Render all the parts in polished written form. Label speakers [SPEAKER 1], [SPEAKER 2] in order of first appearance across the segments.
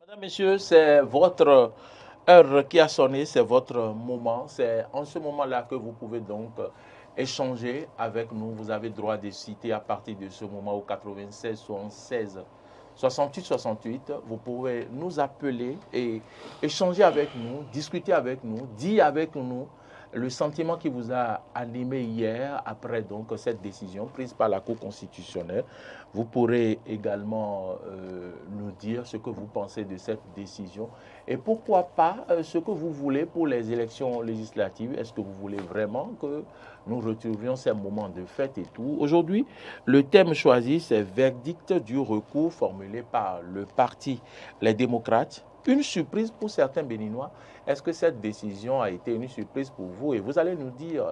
[SPEAKER 1] Mesdames, Messieurs, c'est votre heure qui a sonné, c'est votre moment. C'est en ce moment-là que vous pouvez donc échanger avec nous. Vous avez droit de citer à partir de ce moment au 96 76 68 68. Vous pouvez nous appeler et échanger avec nous, discuter avec nous, dire avec nous le sentiment qui vous a animé hier après donc cette décision prise par la Cour constitutionnelle. Vous pourrez également nous dire ce que vous pensez de cette décision et pourquoi pas ce que vous voulez pour les élections législatives. Est-ce que vous voulez vraiment que nous retrouvions ces moments de fête et tout? Aujourd'hui, le thème choisi, c'est verdict du recours formulé par le parti Les Démocrates. Une surprise pour certains Béninois. Est-ce que cette décision a été une surprise pour vous? Et vous allez nous dire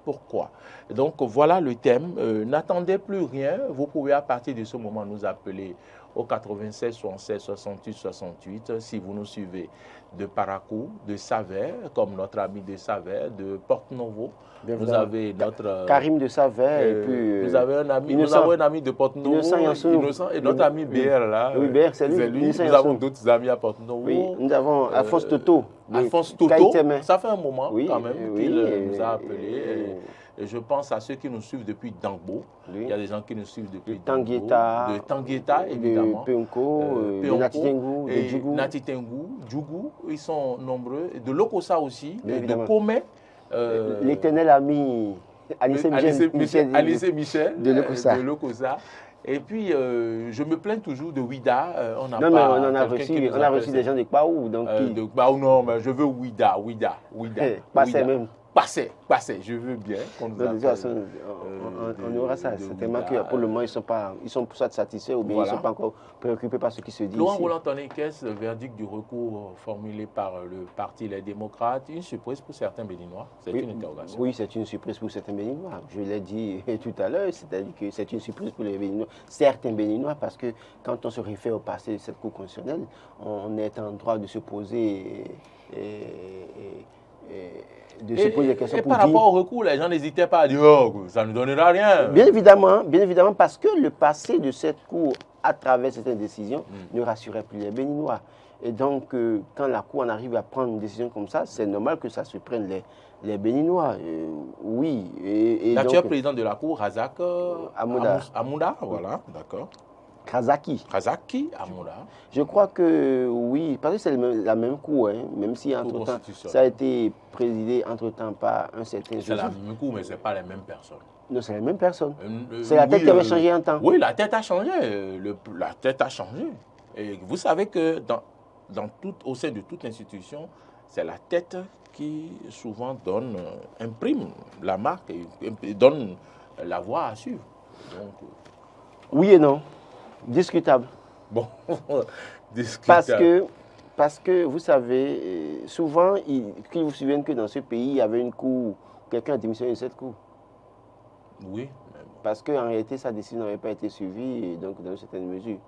[SPEAKER 1] pourquoi. Donc voilà le thème. N'attendez plus rien. Vous pouvez à partir de ce moment nous appeler au 96 76 68 68 si vous nous suivez de Paracou, de Savert, comme notre ami de Savert, de Porte-Novo. Vous avez notre
[SPEAKER 2] Karim de Savert et puis
[SPEAKER 1] vous avez un ami,
[SPEAKER 2] Innocent.
[SPEAKER 1] nous avons un ami de Porte-Novo, Innocent, et notre ami BR là.
[SPEAKER 2] Oui, BR, c'est lui.
[SPEAKER 1] Nous avons d'autres amis à Porte-Novo.
[SPEAKER 2] Oui, nous avons Alphonse Toto.
[SPEAKER 1] Alphonse Toto, ça fait un moment quand même qu'il nous a appelés. Et je pense à ceux qui nous suivent depuis Dangbo. Il y a des gens qui nous suivent depuis
[SPEAKER 2] Tangueta,
[SPEAKER 1] de Tangueta, évidemment.
[SPEAKER 2] De Peonko, de Natitengu, de Djougou.
[SPEAKER 1] Natitengu, Djougou, ils sont nombreux. De Lokosa aussi, de Komé.
[SPEAKER 2] L'éternel ami Alice Michel
[SPEAKER 1] de Lokosa. Et puis, je me plains toujours de Ouida.
[SPEAKER 2] On a reçu des gens de Kbaou.
[SPEAKER 1] De Kbaou, non, mais je veux Ouida.
[SPEAKER 2] Passez même.
[SPEAKER 1] Passez, je veux bien qu'on nous appelle.
[SPEAKER 2] On aura ça. Certainement que pour le moment, ils sont soit satisfaits ou bien ils ne sont pas encore préoccupés par ce qui se dit.
[SPEAKER 1] Laurent Roland Tonekes, le verdict du recours formulé par le parti Les Démocrates, une surprise pour certains Béninois. C'est une interrogation.
[SPEAKER 2] Oui, c'est une surprise pour certains Béninois. Je l'ai dit tout à l'heure, c'est-à-dire que c'est une surprise pour les Béninois, certains Béninois, parce que quand on se réfère au passé de cette Cour constitutionnelle, on est en droit de se poser des questions.
[SPEAKER 1] Et par rapport au recours, les gens n'hésitaient pas à dire oh, ça ne donnera rien.
[SPEAKER 2] Bien évidemment, parce que le passé de cette Cour, à travers certaines décisions, ne rassurait plus les Béninois. Et donc, quand la Cour en arrive à prendre une décision comme ça, c'est normal que ça surprenne les Béninois. Oui.
[SPEAKER 1] L'actuel président de la Cour, Razak Amouda, voilà, d'accord.
[SPEAKER 2] Razaki
[SPEAKER 1] Amouda.
[SPEAKER 2] Je crois que oui, parce que c'est la même cour, même si entre-temps, ça a été présidé entre-temps par un certain...
[SPEAKER 1] C'est la même cour, mais ce n'est pas les mêmes personnes.
[SPEAKER 2] Non, c'est les mêmes personnes. C'est la tête qui avait changé en temps.
[SPEAKER 1] Oui, la tête a changé. La tête a changé. Et vous savez que au sein de toute institution, c'est la tête qui souvent imprime la marque et donne la voie à suivre. Donc,
[SPEAKER 2] oui et non. Discutable.
[SPEAKER 1] Bon, discutable.
[SPEAKER 2] Parce que vous savez, souvent, qu'ils vous souviennent que dans ce pays, il y avait une cour, quelqu'un a démissionné de cette cour.
[SPEAKER 1] Oui.
[SPEAKER 2] Parce qu'en réalité, sa décision n'avait pas été suivie, donc dans une certaine mesure.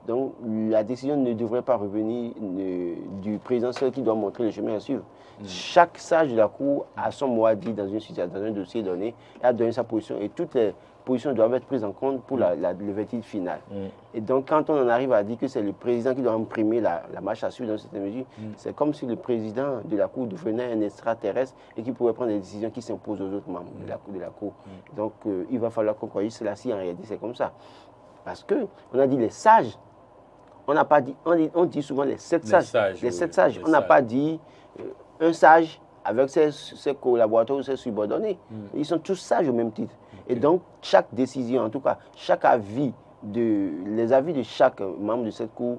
[SPEAKER 2] Donc, la décision ne devrait pas revenir du président seul qui doit montrer le chemin à suivre. Chaque sage de la cour a son mot à dire dans un dossier donné, a donné sa position, et toutes les positions doivent être prises en compte pour le verdict final. Et donc, quand on en arrive à dire que c'est le président qui doit imprimer la marche à suivre dans cette mesure, c'est comme si le président de la Cour devenait un extraterrestre et qui pouvait prendre des décisions qui s'imposent aux autres membres de la Cour. Donc, il va falloir qu'on corrige cela si en réalité c'est comme ça. Parce qu'on a dit les sages, on n'a pas dit, on dit souvent les sept sages. Les sept sages. On n'a pas dit un sage avec ses collaborateurs ou ses subordonnés. Ils sont tous sages au même titre. Et donc, chaque décision, en tout cas, les avis de chaque membre de cette cour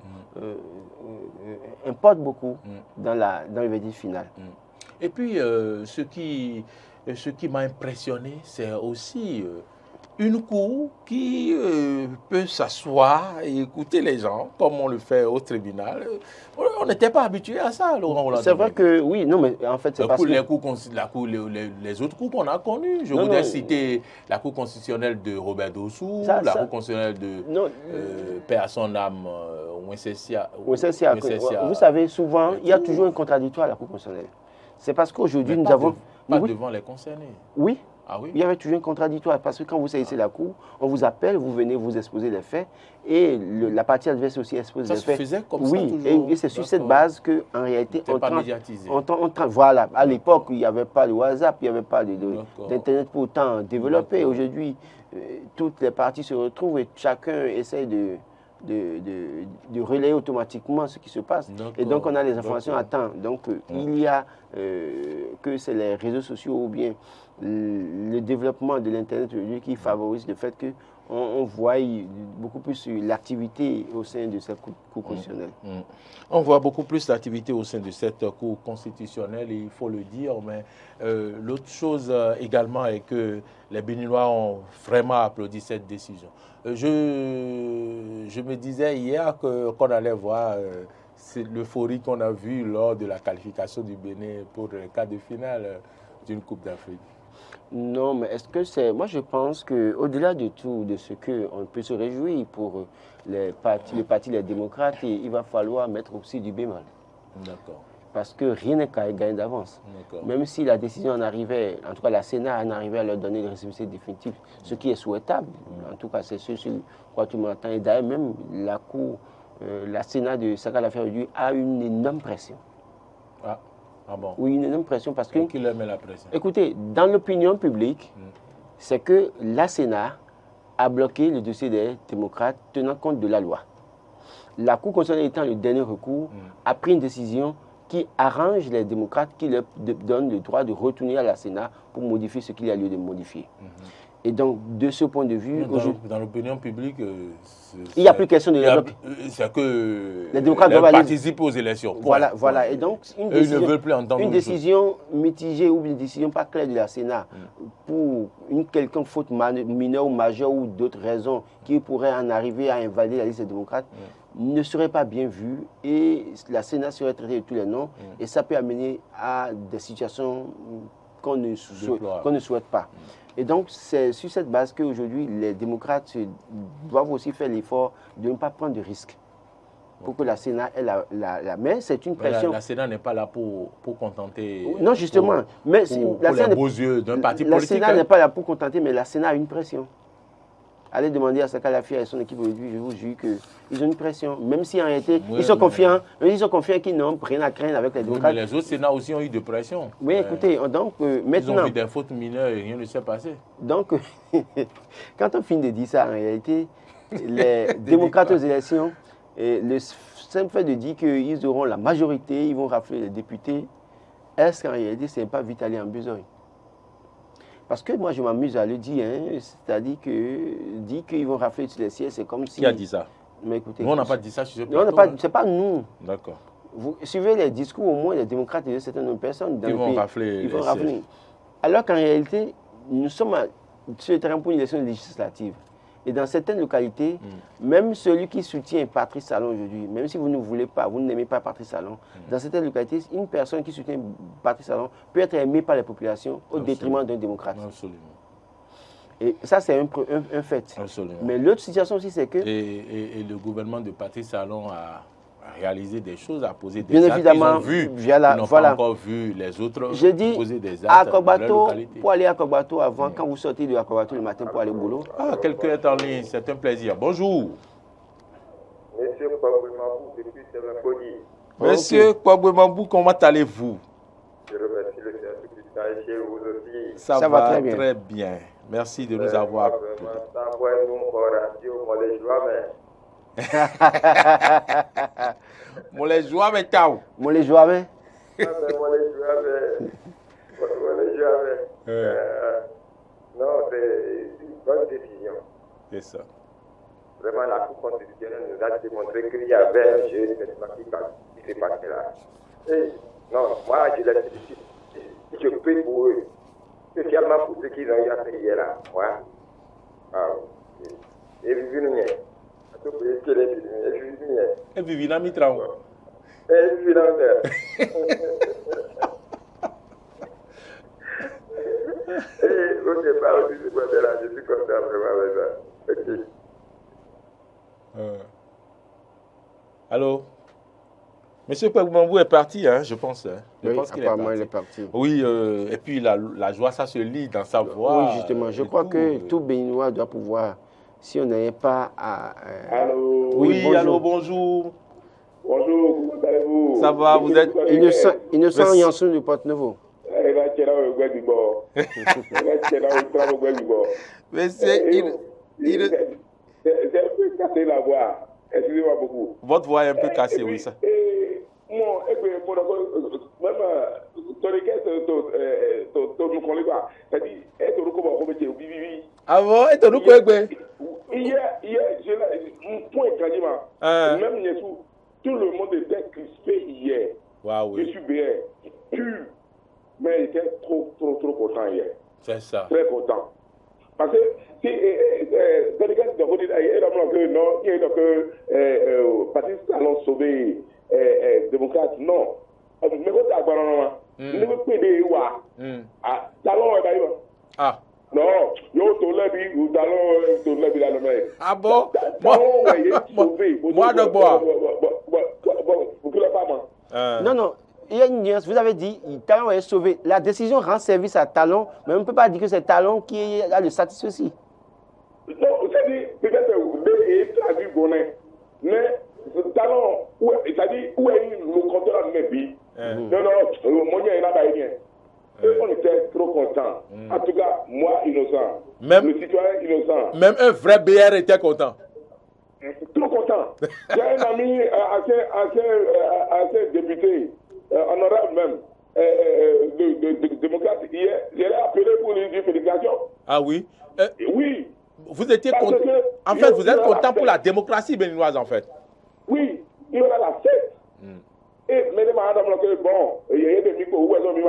[SPEAKER 2] importent beaucoup dans le verdict final.
[SPEAKER 1] Et puis, ce qui m'a impressionné, c'est aussi une cour qui peut s'asseoir et écouter les gens, comme on le fait au tribunal. On n'était pas habitué à ça, Laurent Roland.
[SPEAKER 2] C'est vrai que, oui, non, mais en fait, c'est parce que...
[SPEAKER 1] Les autres cours qu'on a connus, je voudrais citer la Cour constitutionnelle de Robert Dossou, la Cour constitutionnelle de Paix à son âme, Ouensessia.
[SPEAKER 2] Vous savez, souvent, il y a toujours un contradictoire à la Cour constitutionnelle. C'est parce qu'aujourd'hui, nous avons...
[SPEAKER 1] Pas devant les concernés.
[SPEAKER 2] Oui,
[SPEAKER 1] Ah oui?
[SPEAKER 2] Il y avait toujours un contradictoire parce que quand vous saisissez la cour, on vous appelle, vous venez vous exposer les faits et la partie adverse aussi expose les faits.
[SPEAKER 1] Ça se faisait comme ça toujours?
[SPEAKER 2] Oui, et c'est sur cette base qu'en réalité,
[SPEAKER 1] pas médiatisé.
[SPEAKER 2] Voilà, à l'époque, il n'y avait pas de WhatsApp, il n'y avait pas d'Internet pour autant développé. Aujourd'hui, toutes les parties se retrouvent et chacun essaie de relayer automatiquement ce qui se passe. Et donc, on a les informations à temps. Donc, il y a que c'est les réseaux sociaux ou bien le développement de l'Internet aujourd'hui qui favorise le fait qu'on voit beaucoup plus l'activité au sein de cette Cour constitutionnelle.
[SPEAKER 1] On voit beaucoup plus l'activité au sein de cette Cour constitutionnelle, il faut le dire, mais l'autre chose également est que les Béninois ont vraiment applaudi cette décision. Je me disais hier qu'on allait voir l'euphorie qu'on a vue lors de la qualification du Bénin pour le quart de finale d'une Coupe d'Afrique.
[SPEAKER 2] Non, mais est-ce que c'est... Moi, je pense qu'au-delà de tout, de ce qu'on peut se réjouir pour le parti les démocrates, il va falloir mettre aussi du bémol.
[SPEAKER 1] D'accord.
[SPEAKER 2] Parce que rien n'est gagné d'avance. Même si la décision en arrivait, en tout cas la Sénat en arrivait à leur donner une récépissé définitive, ce qui est souhaitable, en tout cas c'est ce sur quoi tu m'entends. Et d'ailleurs même la Cour, la Sénat de Saka Lafayette a une énorme pression.
[SPEAKER 1] Ah bon?
[SPEAKER 2] Oui, une énorme pression parce que...
[SPEAKER 1] Qui leur met la pression?
[SPEAKER 2] Écoutez, dans l'opinion publique, c'est que la Sénat a bloqué le dossier des démocrates tenant compte de la loi. La Cour constitutionnelle étant le dernier recours, a pris une décision qui arrange les démocrates, qui leur donne le droit de retourner à la Sénat pour modifier ce qu'il y a lieu de modifier. Et donc, de ce point de vue...
[SPEAKER 1] Dans l'opinion publique,
[SPEAKER 2] il n'y a plus question de bloc.
[SPEAKER 1] C'est que
[SPEAKER 2] les démocrates
[SPEAKER 1] doivent participer aux élections.
[SPEAKER 2] Voilà. Et donc,
[SPEAKER 1] ils ne veulent plus entendre
[SPEAKER 2] une décision mitigée ou une décision pas claire de la Sénat pour une quelconque faute mineure ou majeure ou d'autres raisons qui pourraient en arriver à invalider la liste des démocrates ne serait pas bien vue et la Sénat serait traitée de tous les noms et ça peut amener à des situations qu'on ne souhaite pas. Et donc, c'est sur cette base qu'aujourd'hui, les démocrates doivent aussi faire l'effort de ne pas prendre de risques pour que la Sénat ait mais c'est une pression.
[SPEAKER 1] La Sénat n'est pas là pour contenter...
[SPEAKER 2] Non, justement.
[SPEAKER 1] Pour les beaux yeux d'un parti politique.
[SPEAKER 2] La Sénat n'est pas là pour contenter, mais la Sénat a une pression. Allez demander à Saka Lafayette et son équipe aujourd'hui, je vous jure qu'ils ont une pression. Même si en réalité, ils sont confiants qu'ils n'ont rien à craindre avec les démocrates.
[SPEAKER 1] Mais les autres Sénats aussi ont eu de pression.
[SPEAKER 2] Oui, écoutez, donc maintenant...
[SPEAKER 1] Ils ont vu des fautes mineures et rien ne s'est passé.
[SPEAKER 2] Donc, quand on finit de dire ça, en réalité, les démocrates aux élections, le simple fait de dire qu'ils auront la majorité, ils vont rafler les députés, est-ce qu'en réalité, ce n'est pas vite aller en besogne? Parce que moi, je m'amuse à le dire, c'est-à-dire qu'ils vont rafler sur les sièges, c'est comme si...
[SPEAKER 1] Qui a dit ça?
[SPEAKER 2] Mais écoutez,
[SPEAKER 1] nous, on n'a pas dit ça sur ce plateau.
[SPEAKER 2] C'est pas nous.
[SPEAKER 1] D'accord.
[SPEAKER 2] Vous suivez les discours, au moins, les démocrates et certaines personnes dans
[SPEAKER 1] ils
[SPEAKER 2] le
[SPEAKER 1] vont
[SPEAKER 2] pays.
[SPEAKER 1] Rafler
[SPEAKER 2] Ils vont rafler. Alors qu'en réalité, nous sommes sur le terrain pour une élection législative. Et dans certaines localités, même celui qui soutient Patrice Talon aujourd'hui, même si vous ne voulez pas, vous n'aimez pas Patrice Talon, dans certaines localités, une personne qui soutient Patrice Talon peut être aimée par la population au détriment d'un démocrate.
[SPEAKER 1] Absolument.
[SPEAKER 2] Et ça, c'est un fait.
[SPEAKER 1] Absolument.
[SPEAKER 2] Mais l'autre situation aussi, c'est que...
[SPEAKER 1] Et le gouvernement de Patrice Talon a réalisé des choses, a posé des
[SPEAKER 2] bien
[SPEAKER 1] actes
[SPEAKER 2] évidemment,
[SPEAKER 1] qu'ils ont vus. Ils n'ont pas encore vu les autres poser des actes
[SPEAKER 2] à Akogbato,
[SPEAKER 1] localité.
[SPEAKER 2] pour aller à Akogbato avant, quand vous sortez de Akogbato le matin pour aller au boulot.
[SPEAKER 1] Ah, quelqu'un est en ligne, c'est un plaisir. Bonjour.
[SPEAKER 3] Monsieur Kwabouemambou, depuis Sévapoli.
[SPEAKER 1] Monsieur Kwabouemambou, comment allez-vous?
[SPEAKER 3] Je remercie le service du chez vous aussi.
[SPEAKER 1] Ça va très bien. Merci de nous avoir appelés. Mon les joie mais ciao.
[SPEAKER 2] Mon les joie mais.
[SPEAKER 3] Non, c'est une bonne décision.
[SPEAKER 1] C'est ça.
[SPEAKER 3] Vraiment, la Cour constitutionnelle nous a démontré qu'il y avait un jeu qui s'est passé là. Et non, moi, je les félicite. Je prie pour eux. Spécialement pour ceux qui ont eu à faire hier là. Moi. Et Vivino.
[SPEAKER 1] Et Vivina Mitran.
[SPEAKER 3] Et Vivina Mitran. Et au départ, aussi, je suis content vraiment avec ça.
[SPEAKER 1] Allô? Monsieur Pegbombou est parti, hein, je pense. Hein. Je
[SPEAKER 2] Oui,
[SPEAKER 1] pense qu'il
[SPEAKER 2] apparemment, il est parti.
[SPEAKER 1] Oui, et puis la joie, ça se lit dans sa voix.
[SPEAKER 2] Oui, justement. Je crois que tout Béninois doit pouvoir, si on n'avait pas à...
[SPEAKER 3] Allô.
[SPEAKER 1] Oui,
[SPEAKER 2] bonjour.
[SPEAKER 1] allô, bonjour.
[SPEAKER 3] Bonjour, comment allez-vous?
[SPEAKER 1] Ça va, vous êtes...
[SPEAKER 2] Innocent Yanson de Porte-Nouveau.
[SPEAKER 1] Mais c'est...
[SPEAKER 3] C'est un peu cassé la voix. Excusez-moi beaucoup.
[SPEAKER 1] Votre voix est un peu cassée, oui, ça.
[SPEAKER 3] Moi,
[SPEAKER 1] Ah bon, et ton quoi,
[SPEAKER 3] hier, même tout le monde était crispé hier.
[SPEAKER 1] Waouh,
[SPEAKER 3] Je suis bien, pur, mais j'étais trop content hier.
[SPEAKER 1] C'est ça.
[SPEAKER 3] Très content. Parce que si non, il y a que parti allons sauver démocrate, non. Mais quand tu as PD talon
[SPEAKER 1] Ah.
[SPEAKER 3] non, yo to lebi ou talon to lebi la main.
[SPEAKER 1] Ah bon?
[SPEAKER 3] Moi
[SPEAKER 1] de bois.
[SPEAKER 2] Non, non. Il y a une nuance. Vous avez dit Talon est sauvé. La décision rend service à Talon, mais on ne peut pas dire que c'est Talon qui a le satisfait aussi.
[SPEAKER 3] Non, c'est-à-dire, peut-être que traduit Bonet, mais Talon, c'est-à-dire, où est le contrôle de mes non, mon est là-bas, on était trop contents. En tout cas, moi, innocent.
[SPEAKER 1] Même,
[SPEAKER 3] le citoyen innocent.
[SPEAKER 1] Même un vrai BR était content.
[SPEAKER 3] Trop content. J'ai un ami, ancien député, honorable même, de démocrate, hier, j'ai appelé pour lui dire félicitations.
[SPEAKER 1] Ah oui?
[SPEAKER 3] Oui.
[SPEAKER 1] Vous étiez content. En fait, vous êtes content pour la démocratie béninoise, en fait.
[SPEAKER 3] Oui, il y aura la fête. Et madame, bon, il y a des micros où elles ont mis,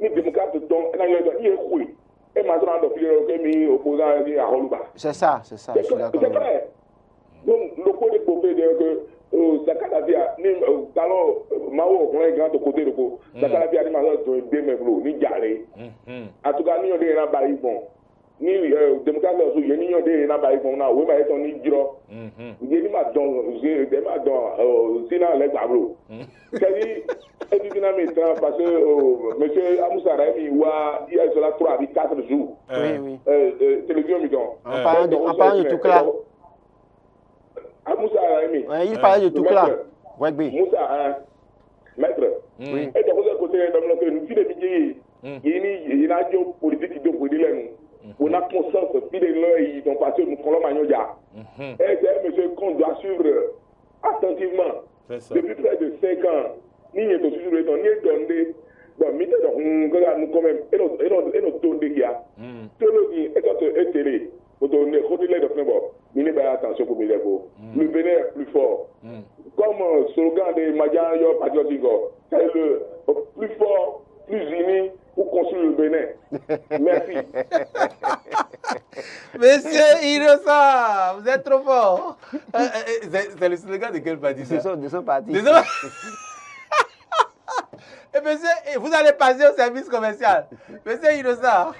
[SPEAKER 3] ni démocrate, et maintenant,
[SPEAKER 2] c'est ça, je suis d'accord.
[SPEAKER 3] C'est vrai. Donc, le code est pour dire que Sakalavia, ni Talon, Mao, on est grand au côté de quoi. Sakalavia, ni Mazan, deux meubles, ni Jaré. En tout cas, ni on est là, bon. Ni démocrate, ni on est là, bon, là, oui, mais on est giro. Ni ma don, sinon, les tableaux. C'est-à-dire, parce que monsieur Amoussa Raimi, il y a cela 3 à 4 jours.
[SPEAKER 2] Oui.
[SPEAKER 3] Télévision,
[SPEAKER 2] en parlant de tout là.
[SPEAKER 3] Amoussa Raimi.
[SPEAKER 2] Il parlait de tout là.
[SPEAKER 3] Moussa, maître.
[SPEAKER 2] Oui.
[SPEAKER 3] Et donc, vous avez côté de nous, il y a une politique qui est on a conscience que ils ont passé nous colons. Et c'est monsieur qu'on doit suivre attentivement. Depuis près de 5 ans, ni est toujours ni donné. Bon, mais nous quand même, et nous donner là. Tout le monde est télé. Pour donner les documents. Il n'est attention pour le Bénin est plus fort. Comme slogan de Madjan Patriotique, c'est le plus fort, plus uni pour construire le Bénin. Merci.
[SPEAKER 1] Monsieur Innocent, vous êtes trop fort. C'est le slogan de quel parti ça?
[SPEAKER 2] De son parti.
[SPEAKER 1] Et monsieur, vous allez passer au service commercial. Monsieur Innocent,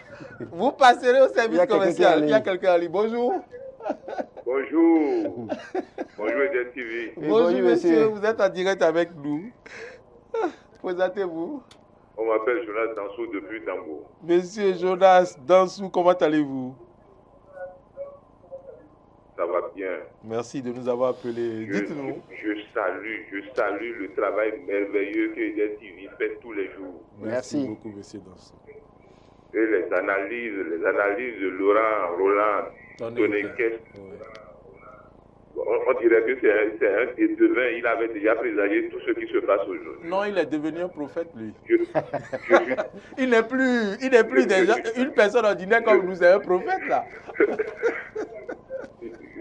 [SPEAKER 1] vous passerez au service commercial. Il y a quelqu'un en ligne. Bonjour.
[SPEAKER 3] Bonjour. Bonjour, Eden TV.
[SPEAKER 1] Bonjour, monsieur. Vous êtes en direct avec nous. Présentez-vous.
[SPEAKER 3] On m'appelle Jonas Dansou depuis Tambour.
[SPEAKER 1] Monsieur Jonas Dansou, comment allez-vous?
[SPEAKER 3] Ça va bien.
[SPEAKER 1] Merci de nous avoir appelés. Dites-nous.
[SPEAKER 3] Je salue le travail merveilleux que Eden TV fait tous les jours.
[SPEAKER 1] Merci beaucoup, monsieur Dansou.
[SPEAKER 3] Et les analyses de Laurent Roland, Tony Kest. On dirait que c'est un devin. Il avait déjà présagé tout ce qui se passe aujourd'hui.
[SPEAKER 1] Non, il est devenu un prophète, lui. Il n'est plus déjà une personne ordinaire comme nous, c'est un prophète, là.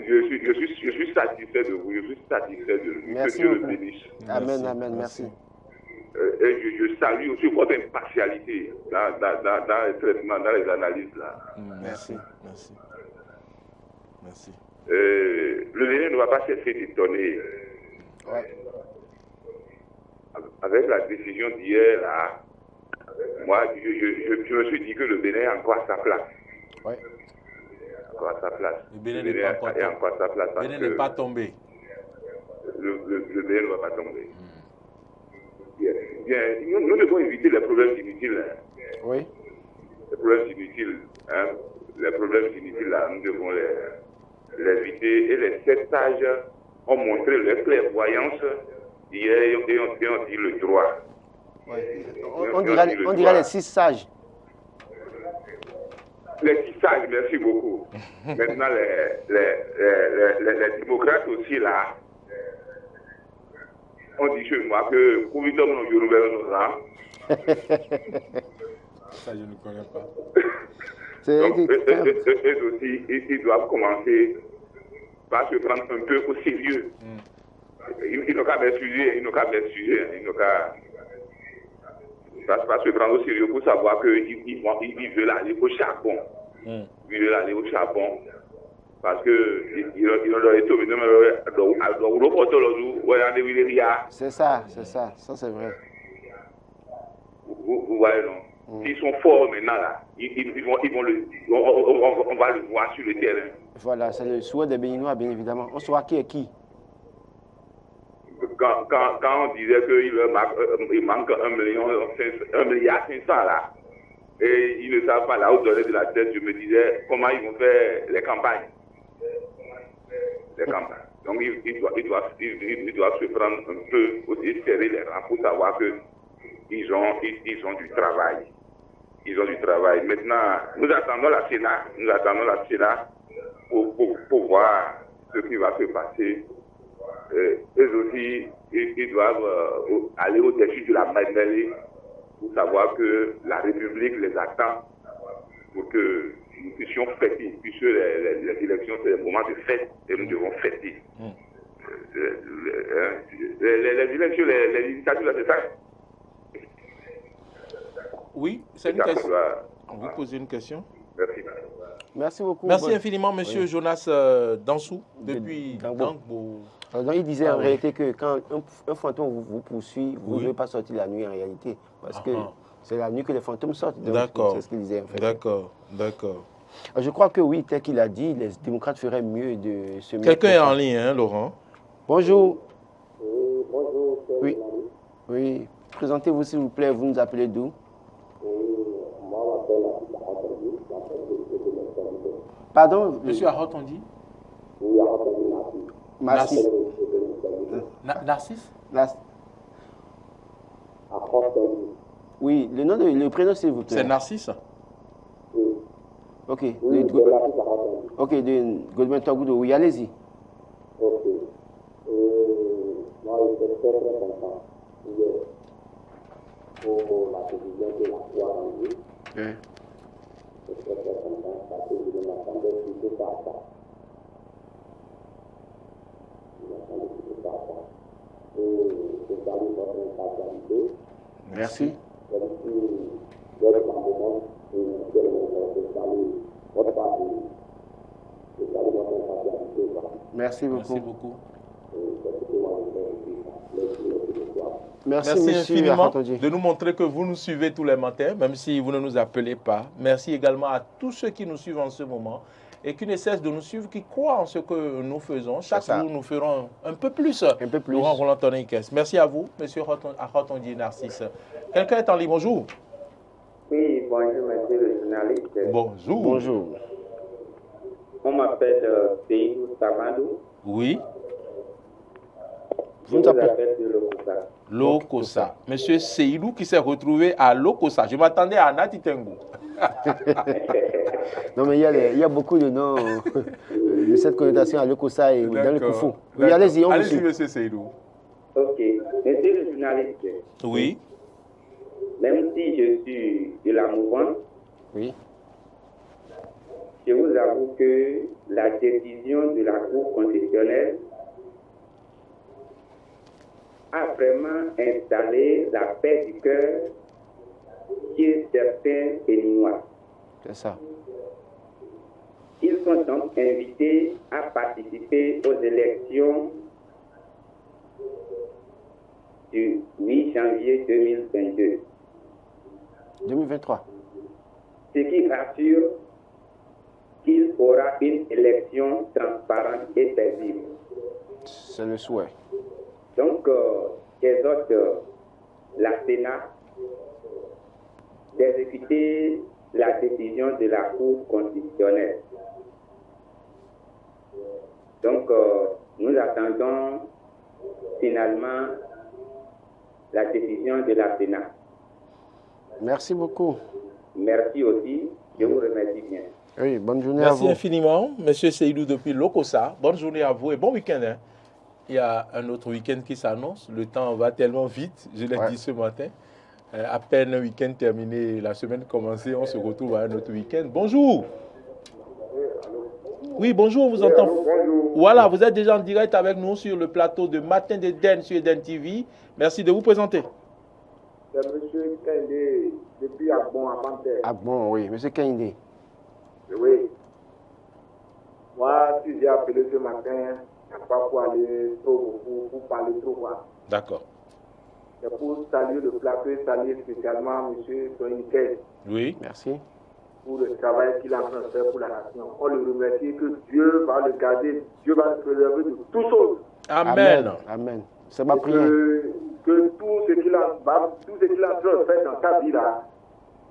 [SPEAKER 3] Je suis satisfait de vous. Je suis satisfait de lui.
[SPEAKER 2] Merci
[SPEAKER 3] que Dieu
[SPEAKER 2] beaucoup.
[SPEAKER 3] le bénisse.
[SPEAKER 2] Amen, merci.
[SPEAKER 3] Et je salue aussi votre impartialité dans les traitements, dans les analyses, là.
[SPEAKER 1] Merci.
[SPEAKER 3] Le Bénin ne va pas cesser d'étonner.
[SPEAKER 2] Ouais.
[SPEAKER 3] Avec la décision d'hier, là, moi, je me suis dit que le Bénin est encore à sa place.
[SPEAKER 2] Ouais.
[SPEAKER 1] Le Bénin n'est pas encore tombé.
[SPEAKER 3] Le
[SPEAKER 4] le meilleur ne va pas tomber. Bien, nous devons éviter les problèmes inutiles.
[SPEAKER 2] Oui.
[SPEAKER 4] Les problèmes inutiles, hein, les problèmes inutiles là, nous devons les éviter. Et les 7 sages ont montré leur clairvoyance hier et ont dit le droit.
[SPEAKER 2] Ouais. On dira les 6 sages.
[SPEAKER 4] Les 6 sages, merci beaucoup. Maintenant, les démocrates aussi là, on dit chez moi que pour nous sommes nos
[SPEAKER 1] Ça, je ne connais pas.
[SPEAKER 4] Donc, eux aussi, ils doivent commencer par se prendre un peu au sérieux. Ils n'ont qu'à m'excuser, ils n'ont qu'à se prendre au sérieux pour savoir qu'ils veulent aller au charbon. Ils veulent aller au charbon. Parce que ils ont été
[SPEAKER 2] C'est ça, ça c'est vrai.
[SPEAKER 4] Vous voyez, non? S'ils sont forts maintenant, là, on va le voir sur le terrain.
[SPEAKER 2] Voilà, c'est le souhait des Béninois, bien évidemment. On saura qui est qui.
[SPEAKER 4] Quand on disait qu'il manque 1,5 milliard là, et ils ne savent pas la hauteur de la tête, je me disais comment ils vont faire les campagnes. Donc ils doivent se prendre un peu aussi serrer les rangs pour savoir qu'ils ont du travail. Ils ont du travail. Maintenant, nous attendons la Sénat pour voir ce qui va se passer. Eux aussi, ils doivent aller au-dessus de la mêlée pour savoir que la République les attend pour que nous puissions fêter, puisque les élections, c'est le moment de fête et nous devons fêter. Les élections, les législatives, c'est ça?
[SPEAKER 1] Oui, c'est une question. Vous posez une question?
[SPEAKER 4] Merci.
[SPEAKER 2] Merci beaucoup.
[SPEAKER 1] Merci infiniment, monsieur Jonas Dansou, depuis Dangbo.
[SPEAKER 2] Donc, il disait en réalité que quand un fantôme vous poursuit, vous ne devez pas sortir la nuit en réalité. Parce que c'est la nuit que les fantômes sortent.
[SPEAKER 1] D'accord.
[SPEAKER 2] C'est ce qu'il disait en fait.
[SPEAKER 1] D'accord.
[SPEAKER 2] Je crois que oui, tel qu'il a dit, les démocrates feraient mieux de se mettre.
[SPEAKER 1] Quelqu'un est en ligne, hein, Laurent?
[SPEAKER 2] Bonjour.
[SPEAKER 3] Oui, bonjour.
[SPEAKER 2] Oui. Présentez-vous s'il vous plaît, vous nous appelez d'où?
[SPEAKER 3] Moi, je m'appelle
[SPEAKER 2] Pardon?
[SPEAKER 1] Monsieur Ahotondi?
[SPEAKER 3] Oui,
[SPEAKER 2] Narcisse.
[SPEAKER 1] Narcisse?
[SPEAKER 2] Oui, le prénom s'il vous plaît.
[SPEAKER 1] C'est Narcisse?
[SPEAKER 3] Oui.
[SPEAKER 2] Ok.
[SPEAKER 3] Oui,
[SPEAKER 2] Ok, de Goldman Togudo. Oui, allez-y.
[SPEAKER 3] Ok. Moi, je suis très content hier pour la décision de la Cour en ligne. Je suis très content parce que je ne m'attendais plutôt pas à ça. Et je salue votre impartialité.
[SPEAKER 2] Merci.
[SPEAKER 3] Je suis votre rendement et je salue votre parti. Je salue votre impartialité.
[SPEAKER 2] Merci beaucoup.
[SPEAKER 1] Merci beaucoup.
[SPEAKER 2] Merci monsieur
[SPEAKER 1] infiniment
[SPEAKER 2] Ahotondi.
[SPEAKER 1] de nous montrer que vous nous suivez tous les matins, même si vous ne nous appelez pas. Merci également à tous ceux qui nous suivent en ce moment et qui ne cessent de nous suivre, qui croient en ce que nous faisons. Chaque jour, nous ferons un peu plus.
[SPEAKER 2] Un peu plus.
[SPEAKER 1] Laurent Roland Tonnikes. Merci à vous, monsieur Ahotondi et Narcisse. Quelqu'un est en ligne, bonjour.
[SPEAKER 3] Oui, bonjour, monsieur le journaliste.
[SPEAKER 1] Bonjour.
[SPEAKER 2] Bonjour.
[SPEAKER 3] On m'appelle Seydou Samadou.
[SPEAKER 1] Oui.
[SPEAKER 3] Je vous appelle de Lokosa.
[SPEAKER 1] Lokosa. Monsieur Seydou qui s'est retrouvé à Lokosa. Je m'attendais à Natitengo.
[SPEAKER 2] Non, mais il y a beaucoup de noms de cette connotation à Lokosa et dans le Koufou. Oui, allez-y, on vous
[SPEAKER 1] Allez-y,
[SPEAKER 2] suit.
[SPEAKER 1] monsieur Seydou.
[SPEAKER 3] Ok. Monsieur le journaliste,
[SPEAKER 1] Oui.
[SPEAKER 3] même si je suis de la mouvance,
[SPEAKER 2] Oui.
[SPEAKER 3] je vous avoue que la décision de la Cour constitutionnelle a vraiment installé la paix du cœur chez certains Béninois.
[SPEAKER 2] C'est ça.
[SPEAKER 3] Ils sont donc invités à participer aux élections du 8 janvier 2022.
[SPEAKER 2] 2023.
[SPEAKER 3] Ce qui rassure qu'il aura une élection transparente et paisible.
[SPEAKER 2] C'est le souhait.
[SPEAKER 5] donc, j'exhorte la Sénat d'exécuter la décision de la Cour constitutionnelle. Donc, nous attendons finalement la décision de la Sénat.
[SPEAKER 2] Merci beaucoup.
[SPEAKER 5] Merci aussi. Je vous remercie bien.
[SPEAKER 2] Oui, bonne journée à vous.
[SPEAKER 1] Merci infiniment, Monsieur Seydou depuis Lokossa. Bonne journée à vous et bon week-end. Hein. Il y a un autre week-end qui s'annonce. Le temps va tellement vite, je l'ai dit ce matin. À peine un week-end terminé, la semaine commencée, on se retrouve à un autre week-end. Bonjour. Oui, bonjour, on vous entend.
[SPEAKER 3] Bonjour.
[SPEAKER 1] Voilà, vous êtes déjà en direct avec nous sur le plateau de Matin d'Eden sur Eden TV. Merci de vous présenter.
[SPEAKER 3] C'est M. Kende depuis Agbon à Panthère.
[SPEAKER 2] Bon, oui, monsieur Kende.
[SPEAKER 3] Oui. Moi, si j'ai appelé ce matin, c'est pas pour aller trop beaucoup, pour parler trop quoi.
[SPEAKER 1] D'accord.
[SPEAKER 3] C'est pour saluer le plateau et saluer spécialement M. Toniquet
[SPEAKER 1] Oui.
[SPEAKER 2] Merci.
[SPEAKER 3] pour le travail qu'il est en train de faire pour la nation. On le remercie que Dieu va le garder, Dieu va le préserver de toutes choses.
[SPEAKER 1] Amen.
[SPEAKER 2] Amen. C'est ma
[SPEAKER 3] Et
[SPEAKER 2] prière.
[SPEAKER 3] que tout ce qu'il a en train de faire dans sa vie là,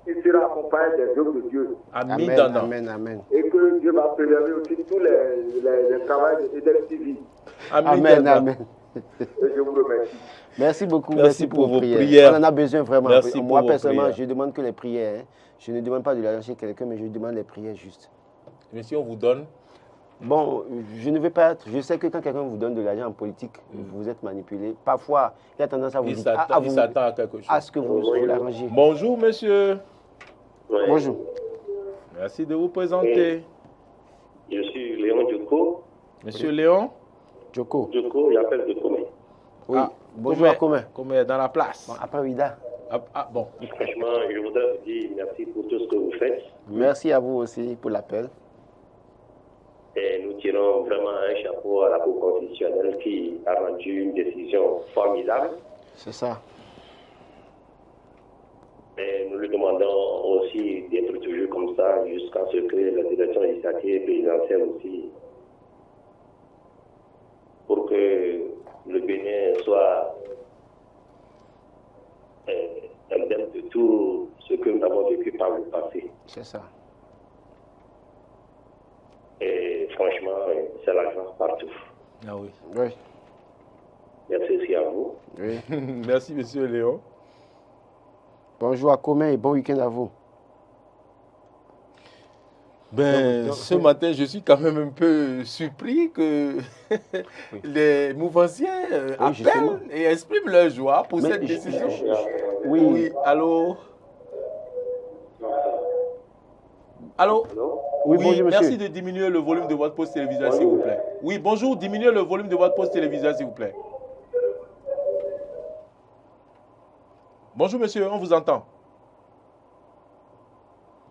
[SPEAKER 3] il sera accompagné des œuvres de Dieu.
[SPEAKER 1] Amen.
[SPEAKER 2] Amen, amen, amen.
[SPEAKER 3] Et que Dieu va préserver aussi tous les travaux de d'EDEL-TV.
[SPEAKER 2] Amen, amen.
[SPEAKER 3] Et je vous remercie.
[SPEAKER 2] Merci beaucoup,
[SPEAKER 1] Merci
[SPEAKER 2] merci pour
[SPEAKER 1] pour
[SPEAKER 2] vos
[SPEAKER 1] vos
[SPEAKER 2] prières.
[SPEAKER 1] prières.
[SPEAKER 2] On en a besoin vraiment.
[SPEAKER 1] Merci
[SPEAKER 2] Moi,
[SPEAKER 1] pour vos
[SPEAKER 2] personnellement,
[SPEAKER 1] prières.
[SPEAKER 2] je demande que les prières. Hein. Je ne demande pas de l'argent chez quelqu'un, mais je demande les prières justes.
[SPEAKER 1] Monsieur, on vous donne.
[SPEAKER 2] Bon, je ne vais pas être. Je sais que quand quelqu'un vous donne de l'argent en politique, vous êtes manipulé. Parfois, il a tendance à vous
[SPEAKER 1] Il
[SPEAKER 2] dire
[SPEAKER 1] s'attend à quelque chose.
[SPEAKER 2] à ce que vous l'arrangiez.
[SPEAKER 1] Bonjour, monsieur.
[SPEAKER 2] Bonjour.
[SPEAKER 1] Merci de vous présenter.
[SPEAKER 6] Je suis Léon Djoko.
[SPEAKER 1] Monsieur Léon.
[SPEAKER 2] Joko.
[SPEAKER 6] Djoko, il appelle de Comé.
[SPEAKER 2] Oui.
[SPEAKER 1] Ah,
[SPEAKER 2] Bonjour à commun.
[SPEAKER 1] Comment est dans la place.
[SPEAKER 2] Bon, après Wida.
[SPEAKER 1] Bon.
[SPEAKER 6] Franchement, je voudrais vous dire merci pour tout ce que vous faites.
[SPEAKER 2] Merci à vous aussi pour l'appel.
[SPEAKER 6] Et nous tirons vraiment un chapeau à la Cour constitutionnelle qui a rendu une décision formidable.
[SPEAKER 2] C'est ça.
[SPEAKER 6] Et nous lui demandons aussi d'être toujours comme ça jusqu'à ce que la direction législative et présidentielle aussi, pour que le Bénin soit indemne de tout ce que nous avons vécu par le passé.
[SPEAKER 2] C'est ça.
[SPEAKER 6] Et franchement, c'est la joie partout.
[SPEAKER 1] Ah oui.
[SPEAKER 2] Oui.
[SPEAKER 6] Merci aussi à vous.
[SPEAKER 2] Oui.
[SPEAKER 1] Merci, monsieur Léon.
[SPEAKER 2] Bonjour à commun et bon week-end à vous.
[SPEAKER 1] Ce matin, je suis quand même un peu surpris que les mouvanciers appellent et expriment leur joie pour cette décision. Oui, allô? Allô?
[SPEAKER 2] Oui, bonjour, monsieur.
[SPEAKER 1] Merci de diminuer le volume de votre poste télévisuel, s'il vous plaît. Oui, bonjour, diminuez le volume de votre poste télévisuel, s'il vous plaît. Bonjour, monsieur, on vous entend.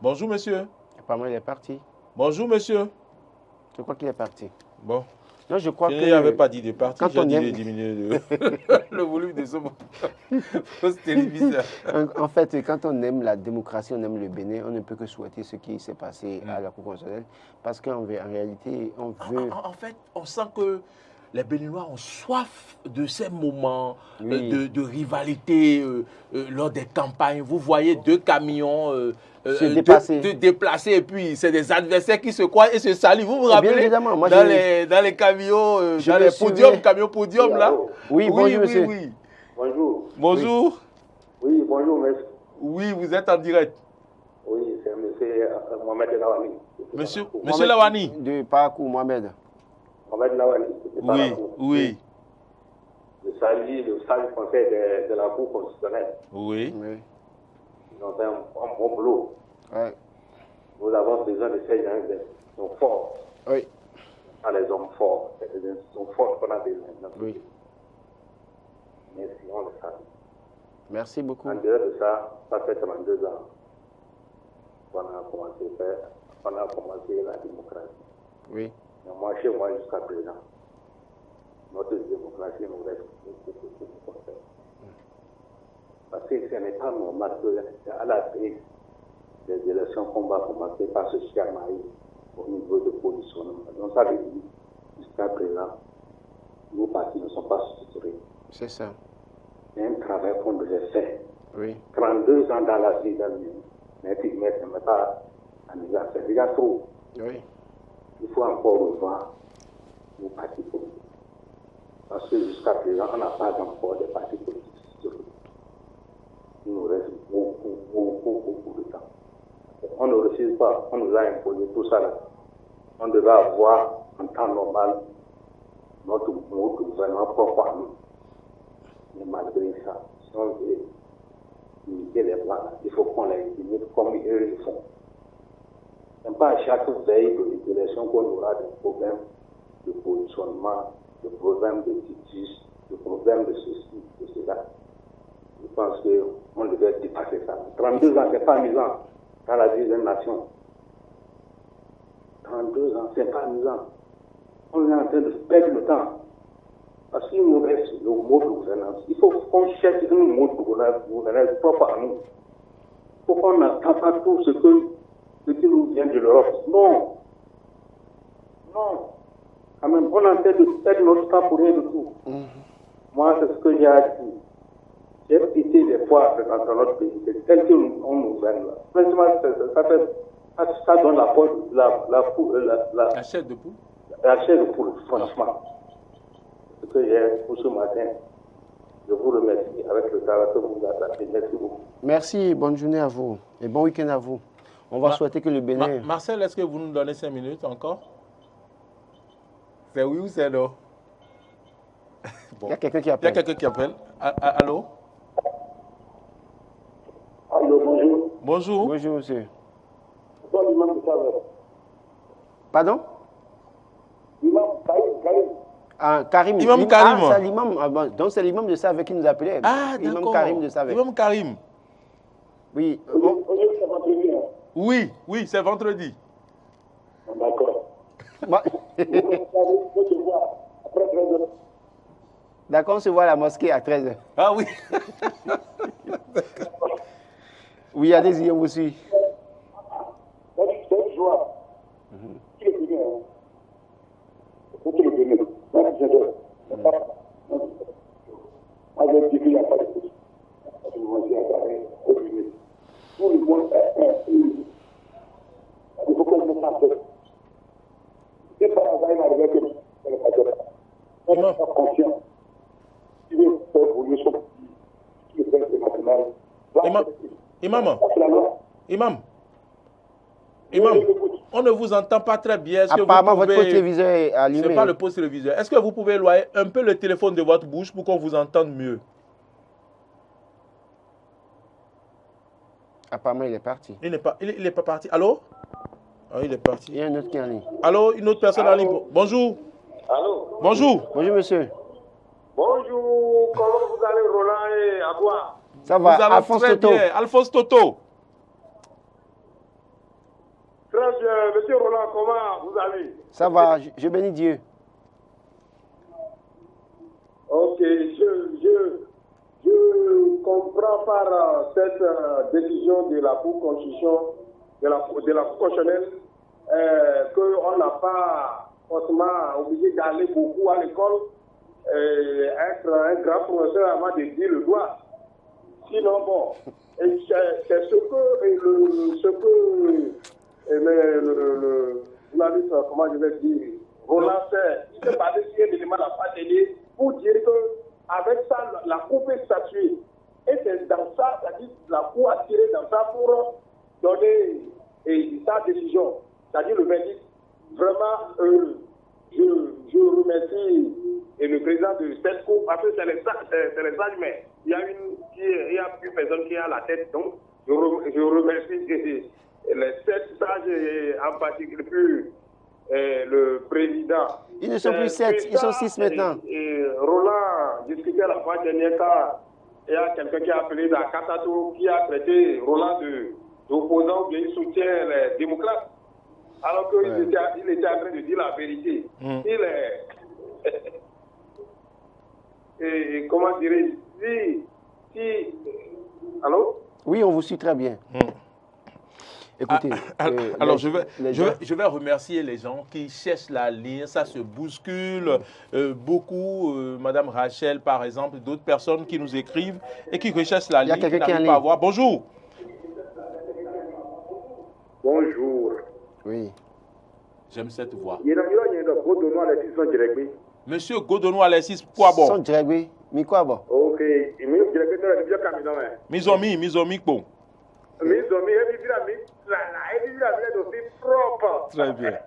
[SPEAKER 1] Bonjour, monsieur.
[SPEAKER 2] Apparemment, il est parti.
[SPEAKER 1] Bonjour, monsieur.
[SPEAKER 2] Je crois qu'il est parti.
[SPEAKER 1] Bon.
[SPEAKER 2] Non, je crois
[SPEAKER 1] Je
[SPEAKER 2] que...
[SPEAKER 1] n'avais pas dit de partir,
[SPEAKER 2] quand on
[SPEAKER 1] j'ai dit
[SPEAKER 2] aime-
[SPEAKER 1] de diminuer le volume de ce poste téléviseur.
[SPEAKER 2] En fait, quand on aime la démocratie, on aime le Bénin, on ne peut que souhaiter ce qui s'est passé à la Cour constitutionnelle. Parce qu'en réalité, on veut...
[SPEAKER 1] En fait, on sent que les Béninois ont soif de ces moments
[SPEAKER 2] Oui.
[SPEAKER 1] de rivalité lors des campagnes. Vous voyez deux camions
[SPEAKER 2] Se déplacer.
[SPEAKER 1] de déplacés et puis c'est des adversaires qui se croisent et se saluent. Vous vous
[SPEAKER 2] Bien
[SPEAKER 1] rappelez
[SPEAKER 2] évidemment, moi,
[SPEAKER 1] dans
[SPEAKER 2] je-
[SPEAKER 1] les camions,
[SPEAKER 2] Je
[SPEAKER 1] dans
[SPEAKER 2] me
[SPEAKER 1] les
[SPEAKER 2] souviens.
[SPEAKER 1] camions podiums là.
[SPEAKER 2] Oui, bonjour, monsieur.
[SPEAKER 1] Oui.
[SPEAKER 3] Bonjour.
[SPEAKER 1] Bonjour.
[SPEAKER 3] Oui, bonjour, monsieur.
[SPEAKER 1] Oui, vous êtes en direct.
[SPEAKER 3] Oui, c'est M. Mohamed Lawani.
[SPEAKER 1] Monsieur Lawani.
[SPEAKER 2] De Parakou, Mohamed.
[SPEAKER 3] Mohamed Lawani.
[SPEAKER 1] Oui, oui,
[SPEAKER 3] Je salue le salut conseil de la Cour constitutionnelle.
[SPEAKER 1] oui.
[SPEAKER 2] Oui.
[SPEAKER 3] Ils ont fait un bon boulot.
[SPEAKER 2] Ouais.
[SPEAKER 3] Nous avons besoin de ces gens qui sont forts.
[SPEAKER 2] Oui.
[SPEAKER 3] Pas les hommes forts. C'est les institutions fortes qu'on a besoin.
[SPEAKER 2] Oui.
[SPEAKER 3] Merci, on le salue.
[SPEAKER 2] Merci beaucoup.
[SPEAKER 3] En dehors de ça, ça fait 32 ans qu'on a commencé la démocratie.
[SPEAKER 2] Oui.
[SPEAKER 3] Mais moi, chez moi, jusqu'à présent, notre démocratie nous reste beaucoup de faire. Parce que ce n'est pas normal que à la crise des élections qu'on va commencer par se chamailler au niveau de positionnement. Donc ça veut dire, jusqu'à présent, nos partis ne sont pas structurés.
[SPEAKER 2] C'est ça.
[SPEAKER 7] C'est un travail qu'on devait faire.
[SPEAKER 2] Oui.
[SPEAKER 7] 32 ans dans la vie d'un mais ce n'est pas amusant, c'est déjà trop.
[SPEAKER 2] Oui.
[SPEAKER 7] Il faut encore revoir nos partis politiques. Parce que jusqu'à présent, on n'a pas encore de partis politiques. Il nous reste beaucoup de temps. On ne refuse pas, on nous a imposé tout ça là. On devait avoir en temps normal notre gouvernement propre à nous. Mais malgré ça, si on veut limiter les plans, il faut qu'on les limite comme eux le font. Ce n'est pas à chaque veille de l'élection qu'on aura des problèmes de positionnement, des problèmes de titus, des problèmes de ceci, de cela. Je pense qu'on devait dépasser ça. 32 ans, ce n'est pas amusant dans la vie d'une nation. 32 ans, ce n'est pas amusant. On est en train de perdre le temps. Parce qu'il nous reste le mode de gouvernance. Il faut qu'on cherche un mode de gouvernance propre à nous. Il faut qu'on n'attend pas tout ce qui nous vient de l'Europe. Non. Non. Quand même, on est en train de perdre notre temps pour rien du tout. Moi, c'est ce que j'ai à dire. J'ai pitié des fois dans notre pays. C'est tel qu'on nous gouverne là. Franchement, ça donne
[SPEAKER 1] la chair de poule.
[SPEAKER 7] La chair de poule, franchement. Ce que j'ai pour ce matin. Je vous remercie avec le travail que vous avez fait. Merci beaucoup.
[SPEAKER 2] Merci, bonne journée à vous et bon week-end à vous. On va souhaiter que le Bénin...
[SPEAKER 1] Marcel, est-ce que vous nous donnez 5 minutes encore? C'est oui ou c'est non? Bon.
[SPEAKER 2] Il y a quelqu'un qui appelle.
[SPEAKER 1] Il y a quelqu'un qui appelle. Allô?
[SPEAKER 7] Allô, bonjour.
[SPEAKER 1] Bonjour.
[SPEAKER 2] Bonjour, monsieur.
[SPEAKER 7] Bonjour, l'imam de Saveur.
[SPEAKER 2] Pardon?
[SPEAKER 7] L'imam Karim.
[SPEAKER 2] Ah, Karim.
[SPEAKER 1] Imam Karim.
[SPEAKER 2] Ah, c'est l'imam. Ah, bon, donc c'est l'imam de Saveur qui nous appelait.
[SPEAKER 1] Ah, d'accord.
[SPEAKER 2] Imam Karim de Saveur.
[SPEAKER 1] Imam Karim.
[SPEAKER 2] Oui.
[SPEAKER 1] Oui, c'est vendredi.
[SPEAKER 7] D'accord.
[SPEAKER 2] D'accord, on se voit à la mosquée à 13h.
[SPEAKER 1] Ah oui.
[SPEAKER 2] Oui, allez-y, on vous suit.
[SPEAKER 7] C'est une joie. Qui est venu, pour que le Bénin, avec dit qu'il n'y a pas de chose. Tout le monde il faut qu'on me fasse. C'est pas un vaille avec eux. On n'est pas conscient. Il veut faire évoluer son pays. Il veut faire le national.
[SPEAKER 1] Imam, on ne vous entend pas très bien.
[SPEAKER 2] Apparemment, votre poste téléviseur est allumé.
[SPEAKER 1] Ce n'est pas le poste téléviseur. Est-ce que vous pouvez éloigner un peu le téléphone de votre bouche pour qu'on vous entende mieux?
[SPEAKER 2] Apparemment, il est parti.
[SPEAKER 1] Il n'est pas parti. Allô? Ah, il est parti.
[SPEAKER 2] Il y a un autre qui est en ligne.
[SPEAKER 1] Allô, une autre personne en ligne. Bonjour.
[SPEAKER 3] Allô?
[SPEAKER 1] Bonjour.
[SPEAKER 2] Bonjour, monsieur.
[SPEAKER 3] Bonjour, comment vous allez, Roland et Aboua?
[SPEAKER 2] Ça va,
[SPEAKER 1] Vous allez
[SPEAKER 2] Alphonse
[SPEAKER 1] très
[SPEAKER 2] Toto.
[SPEAKER 1] bien. Alphonse Toto.
[SPEAKER 3] Très bien, monsieur Roland, comment vous allez?
[SPEAKER 2] Ça va, je bénis Dieu.
[SPEAKER 3] Ok, je comprends par cette décision de la Cour constitutionnelle, qu'on n'a pas forcément obligé d'aller beaucoup à l'école, être un grand professeur avant de dire le droit. Sinon, bon, c'est ce que le journaliste, comment je vais dire, Roland fait, il s'est basé sur un élément de la télé pour dire qu'avec ça, la Cour peut statuer. Et c'est dans ça, c'est-à-dire la Cour a tiré dans ça pour donner sa décision, c'est-à dire le verdict. Vraiment, je remercie le président de cette Cour, parce que c'est les sages, mais il y a une personne qui est à la tête, donc je remercie les 7 sages, en particulier le président.
[SPEAKER 2] Ils ne sont plus 7, ils sont 6 maintenant.
[SPEAKER 3] Et Roland discutait la fois dernière quand il y a quelqu'un qui a appelé dans Katato qui a traité Roland d'opposant, il soutient les démocrates. Alors qu'il était en train de dire la vérité. Il est. Et comment dirais-je, si. Allô?
[SPEAKER 2] Oui, on vous suit très bien. Écoutez,
[SPEAKER 1] alors je vais remercier les gens qui cherchent la lire, ça se bouscule beaucoup. Madame Rachel, par exemple, d'autres personnes qui nous écrivent et qui recherchent la lire, qui n'arrivent pas à voir. Bonjour.
[SPEAKER 3] Bonjour.
[SPEAKER 2] Oui.
[SPEAKER 1] J'aime cette voix. Monsieur Godonou Alexis, quoi bon?
[SPEAKER 2] Son direct, mi quoi bon?
[SPEAKER 3] Ok.
[SPEAKER 1] Mizomi, bon. Très bien.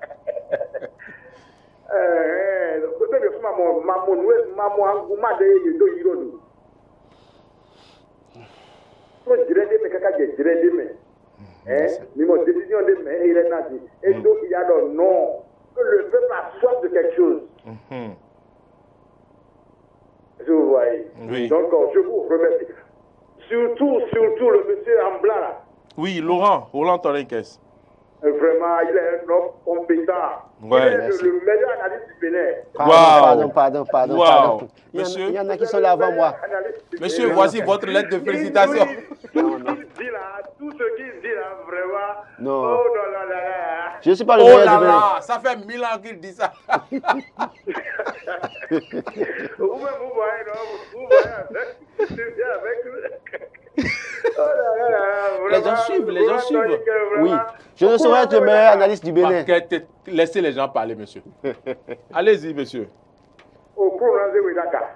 [SPEAKER 3] Décision de mais il est nazi. Et donc il y a le non. Que le peuple a soif de quelque chose. Vous voyez.
[SPEAKER 1] Oui.
[SPEAKER 3] Donc je vous remercie. Surtout le monsieur en blanc là.
[SPEAKER 1] Oui, Roland Torinquès.
[SPEAKER 3] Vraiment, il est un homme compétent.
[SPEAKER 1] Ouais,
[SPEAKER 3] il est le meilleur analyste du
[SPEAKER 2] Pardon.
[SPEAKER 3] Bénin.
[SPEAKER 2] Pardon.
[SPEAKER 1] Monsieur,
[SPEAKER 2] il y en a qui sont là avant moi.
[SPEAKER 1] Monsieur, voici votre lettre de félicitations.
[SPEAKER 3] Tout ce qu'il dit là, vraiment.
[SPEAKER 2] Non.
[SPEAKER 3] Oh là.
[SPEAKER 2] Je ne suis pas le meilleur du Bénin.
[SPEAKER 1] Ça fait 1000 ans qu'il dit ça.
[SPEAKER 3] Vous voyez, non? Vous voyez avec
[SPEAKER 1] Les gens suivent.
[SPEAKER 2] Oui. Je ne saurais être le meilleur analyste du Bénin.
[SPEAKER 1] Laissez les gens parler, monsieur. Allez-y, monsieur.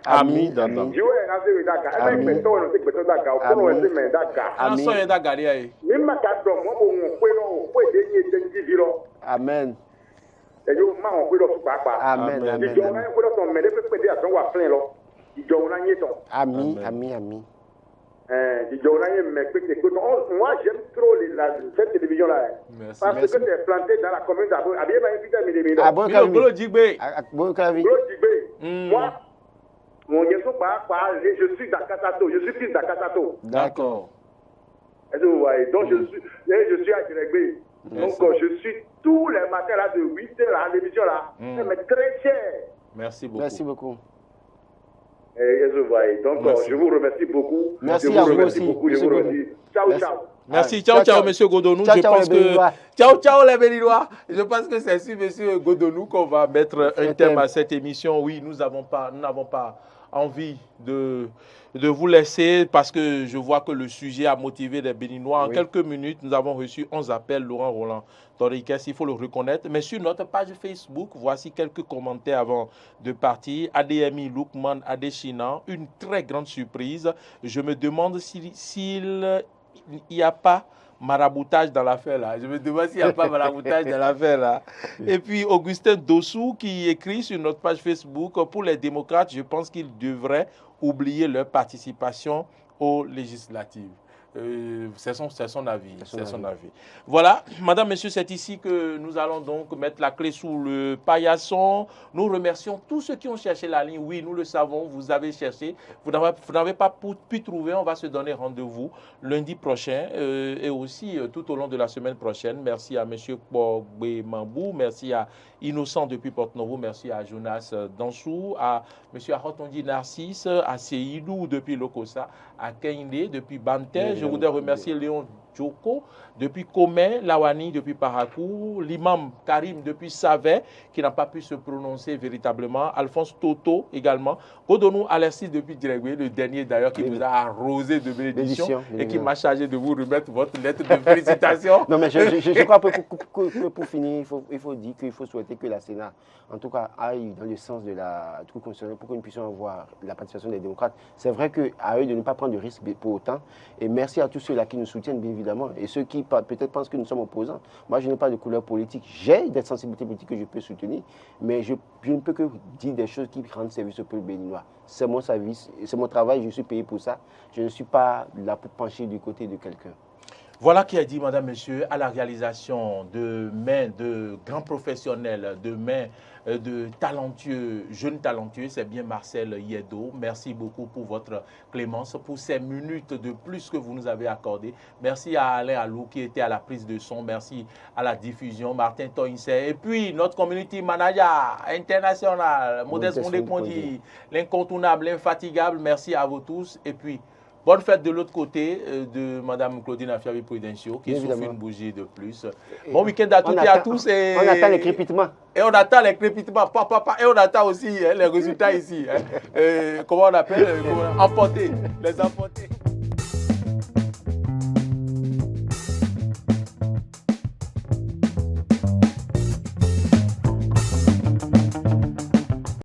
[SPEAKER 1] Ami.
[SPEAKER 2] Amen. Ami.
[SPEAKER 3] Moi, j'aime trop cette télévision-là.
[SPEAKER 1] Merci.
[SPEAKER 3] Parce que c'est planté dans la commune d'Abo. Moi, je suis d'Akasato. Je suis fils d'Akasato.
[SPEAKER 1] D'accord.
[SPEAKER 3] Donc, je suis à Diregbé. Donc, je suis tous les matins là de 8h à l'émission là. Mais très cher.
[SPEAKER 1] Merci beaucoup.
[SPEAKER 3] Donc, je vous remercie beaucoup.
[SPEAKER 2] Merci à vous aussi.
[SPEAKER 3] Ciao.
[SPEAKER 1] Merci. Ciao, monsieur Godonou. Ciao, les Béninois. Je pense que c'est sur monsieur Godonou qu'on va mettre un thème à cette émission. Oui, nous n'avons pas envie de vous laisser parce que je vois que le sujet a motivé les Béninois. En quelques minutes, nous avons reçu 11 appels. Laurent Roland Torinquès, il faut le reconnaître. Mais sur notre page Facebook, voici quelques commentaires avant de partir. ADMI Loukman Adeshina, une très grande surprise. Je me demande s'il n'y a pas maraboutage dans l'affaire là. Je me demande s'il n'y a pas maraboutage dans l'affaire là. Et puis Augustin Dossou qui écrit sur notre page Facebook, pour les démocrates, je pense qu'ils devraient oublier leur participation aux législatives. C'est son avis. Voilà, madame, monsieur, c'est ici que nous allons donc mettre la clé sous le paillasson. Nous remercions tous ceux qui ont cherché la ligne. Oui, nous le savons, vous avez cherché. Vous n'avez pas pu trouver. On va se donner rendez-vous lundi prochain et aussi tout au long de la semaine prochaine. Merci à monsieur Kpogbe Mambou. Merci à Innocent depuis Porte-Novo. Merci à Jonas Dansou. À monsieur Arotondi Narcisse. À Seydou depuis Lokosa. À Keinde depuis Bantel. Je voudrais remercier Léon Djoko depuis Komé, Lawani depuis Parakou, l'imam Karim depuis Savet, qui n'a pas pu se prononcer véritablement, Alphonse Toto également, Godonou Alexis depuis Diregbé, le dernier d'ailleurs qui nous a arrosé de bénédictions et qui m'a chargé de vous remettre votre lettre de félicitations.
[SPEAKER 2] Non, mais je crois que pour finir, il faut dire qu'il faut souhaiter que la Sénat, en tout cas, aille dans le sens de la Cour constitutionnelle pour que nous puissions avoir la participation des démocrates. C'est vrai qu'à eux de ne pas prendre de risques pour autant. Et merci à tous ceux-là qui nous soutiennent, bien évidemment, et ceux qui peut-être pensent que nous sommes opposants. Moi, je n'ai pas de couleur politique. J'ai des sensibilités politiques que je peux soutenir, mais je ne peux que dire des choses qui rendent service au peuple béninois. C'est mon service, c'est mon travail, je suis payé pour ça. Je ne suis pas là pour pencher du côté de quelqu'un.
[SPEAKER 1] Voilà qui a dit, madame, monsieur, à la réalisation de mains de grands professionnels, de mains de talentueux, jeunes talentueux, c'est bien Marcel Yedo. Merci beaucoup pour votre clémence, pour ces minutes de plus que vous nous avez accordées. Merci à Alain Alou qui était à la prise de son. Merci à la diffusion, Martin Toinsé. Et puis, notre community manager international, Modeste Mondé-Kondi, l'incontournable, l'infatigable. Merci à vous tous. Et puis, Bonne fête de l'autre côté de Mme Claudine Afiavi Prudencio qui
[SPEAKER 2] Bien
[SPEAKER 1] souffle
[SPEAKER 2] évidemment.
[SPEAKER 1] une bougie de plus. Bon week-end à toutes et à tous.
[SPEAKER 2] On attend les crépitements.
[SPEAKER 1] Et on attend les crépitements. Et on attend aussi les résultats ici. Comment on appelle emporter. Les emporter.